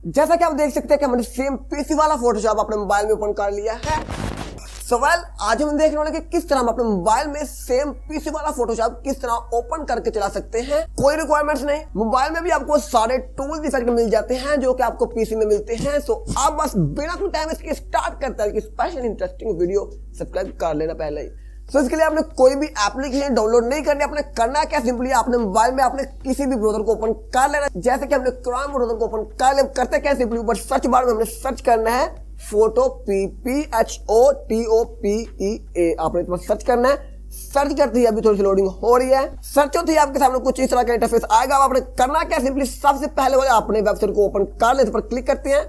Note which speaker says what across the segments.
Speaker 1: जैसा कि आप देख सकते हैं कि हमने सेम पीसी वाला फोटोशॉप अपने मोबाइल में ओपन कर लिया है। आज हम देखने वाले कि किस तरह हम अपने मोबाइल में सेम पीसी वाला फोटोशॉप किस तरह ओपन करके चला सकते हैं। कोई रिक्वायरमेंट्स नहीं, मोबाइल में भी आपको सारे टूल्स इफेक्ट मिल जाते हैं जो कि आपको पीसी में मिलते हैं। सो आप बस बिना कोई टाइम इसके स्टार्ट करते हैं कि स्पेशल इंटरेस्टिंग वीडियो सब्सक्राइब कर लेना पहले ही। तो इसके लिए आपने कोई भी एप्लीकेशन डाउनलोड नहीं करनी, आपने करना क्या, सिंपली आपने मोबाइल में आपने किसी भी ब्राउज़र को ओपन कर लेना। जैसे कि हमने क्रोम ब्राउज़र को ओपन कर ले, करते क्या, सिंपली ऊपर सर्च बार में हमने सर्च करना है photopea। आपने इस पर सर्च करना है। सर्च करते ही अभी थोड़ी सी लोडिंग हो रही है। सर्च होती है आपके सामने कुछ इस तरह का इंटरफेस आएगा। आपने करना क्या, सिंपली सबसे पहले अपने वेबसाइट को ओपन कर ले, इस पर क्लिक करते हैं।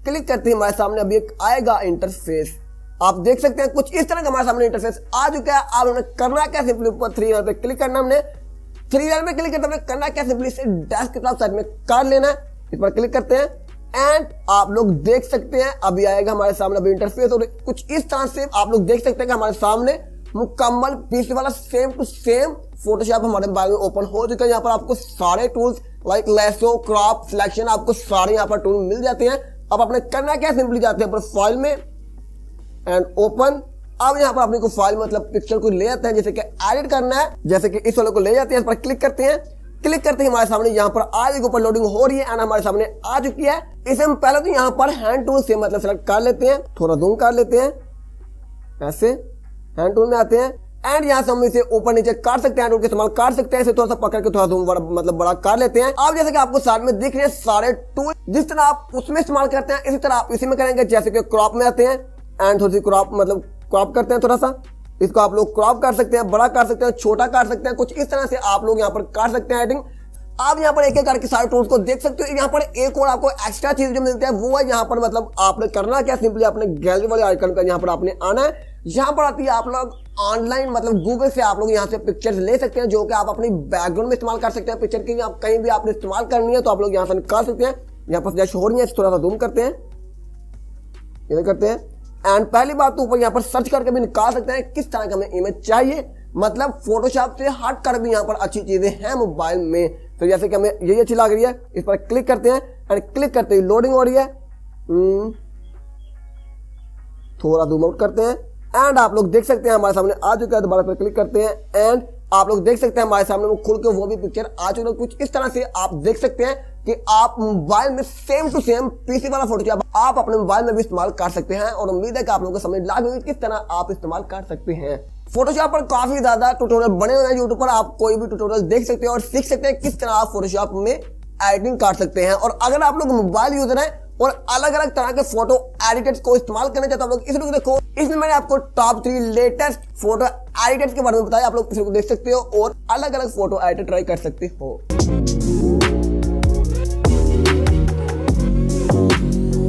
Speaker 1: क्लिक करते ही हमारे सामने अभी एक आएगा इंटरफेस। आप देख सकते हैं कुछ इस तरह का हमारे सामने इंटरफेस आ चुका है। आप हमने करना क्या, सिंपली ऊपर 3 लाइन पे क्लिक करना। हमने 3 लाइन पे क्लिक करते हमने करना क्या, सिंपली इसे डेस्कटॉप साइड में कर लेना है। इस पर क्लिक करते हैं एंड आप लोग देख सकते हैं अभी आएगा हमारे सामने अभी इंटरफेस। और कुछ इस तरह से आप लोग देख सकते हैं कि हमारे सामने मुकम्मल पीसी वाला सेम टू सेम फोटोशॉप हमारे मोबाइल में ओपन हो चुका है। यहाँ पर आपको सारे tools like lasso, crop, selection, आपको सारे यहाँ पर टूल मिल जाते हैं। अब आपने करना क्या, सिंपली जाते हैं प्रोफाइल में एंड ओपन। अब यहाँ पर अपने को फाइल मतलब पिक्चर को ले जाते हैं, जैसे कि एडिट करना है, जैसे कि इस वाले को ले जाते हैं। इस पर क्लिक करते हैं। क्लिक करते ही हमारे सामने यहाँ पर आज ऊपर लोडिंग हो रही है एंड हमारे सामने आ चुकी है। इसे हम पहले तो यहाँ पर हैंड टूल से मतलब सेलेक्ट कर लेते हैं, थोड़ा जूम कर लेते हैं, ऐसे हैंड टूल में आते हैं एंड यहाँ से हम इसे ऊपर नीचे काट सकते हैं, हैंड टूल के इस्तेमाल कर सकते हैं। इसे थोड़ा सा पकड़ के थोड़ा जूम मतलब बड़ा कर लेते हैं। अब जैसे कि आपको साथ में दिख रहे हैं सारे टूल, जिस तरह आप उसमें इस्तेमाल करते हैं इसी तरह आप इसी में करेंगे। जैसे कि क्रॉप में आते हैं एंड थोड़ी सी क्रॉप मतलब क्रॉप करते हैं, थोड़ा सा इसको आप लोग क्रॉप कर सकते हैं, बड़ा कर सकते हैं, छोटा कर सकते हैं, कुछ इस तरह से आप लोग यहाँ पर कर सकते हैं एडिटिंग। आप यहाँ पर एक एक करके सारे टूल्स को देख सकते हो। यहाँ पर एक और आपको एक्स्ट्रा चीज जो मिलती है वो है यहाँ पर मतलब आपने करना क्या, सिंपली अपने गैलरी वाले आइकन पर यहाँ पर आपने आना है। यहाँ पर आती है आप लोग ऑनलाइन मतलब गूगल से आप लोग यहाँ से पिक्चर्स ले सकते हैं जो कि आप अपनी बैकग्राउंड में इस्तेमाल कर सकते हैं। पिक्चर की आप कहीं भी आपने इस्तेमाल करनी है तो आप लोग यहाँ से निकाल सकते हैं। यहाँ पर जैसे हो रही है थोड़ा सा जूम करते हैं, ये करते हैं एंड पहली बात तो ऊपर यहाँ पर सर्च करके भी निकाल सकते हैं किस तरह का हमें इमेज चाहिए। मतलब फोटोशॉप से हट कर भी यहाँ पर अच्छी चीजें हैं मोबाइल में। तो जैसे कि हमें यही अच्छी लग रही है, इस पर क्लिक करते हैं एंड क्लिक करते ही लोडिंग हो रही है, थोड़ा जूम आउट करते हैं एंड आप लोग देख सकते हैं हमारे सामने आ चुका है। दोबारा पर क्लिक करते हैं एंड आप लोग देख सकते हैं हमारे सामने वो खुल के वो भी पिक्चर आ चुका है। कुछ इस तरह से आप देख सकते हैं कि आप मोबाइल में सेम टू सेम पीसी वाला फोटोशॉप आप अपने मोबाइल में भी इस्तेमाल कर सकते हैं। और उम्मीद है कि आप लोगों को समझ लग गई किस तरह आप इस्तेमाल कर सकते हैं। फोटोशॉप पर काफी ज्यादा ट्यूटोरियल बने हुए हैं यूट्यूब पर, आप कोई भी ट्यूटोरियल देख सकते हैं और सीख सकते हैं किस तरह आप फोटोशॉप में एडिटिंग कर सकते हैं। और अगर आप लोग मोबाइल यूजर हैं और अलग अलग तरह के फोटो एडिटर्स को इस्तेमाल करना चाहते हैं, आप लोग इस वीडियो को देखो। इसमें मैंने आपको टॉप 3 लेटेस्ट फोटो एडिटर्स के बारे में बताया। आप लोग इस वीडियो को देख सकते हो और अलग अलग फोटो एडिटर ट्राई कर सकते हो।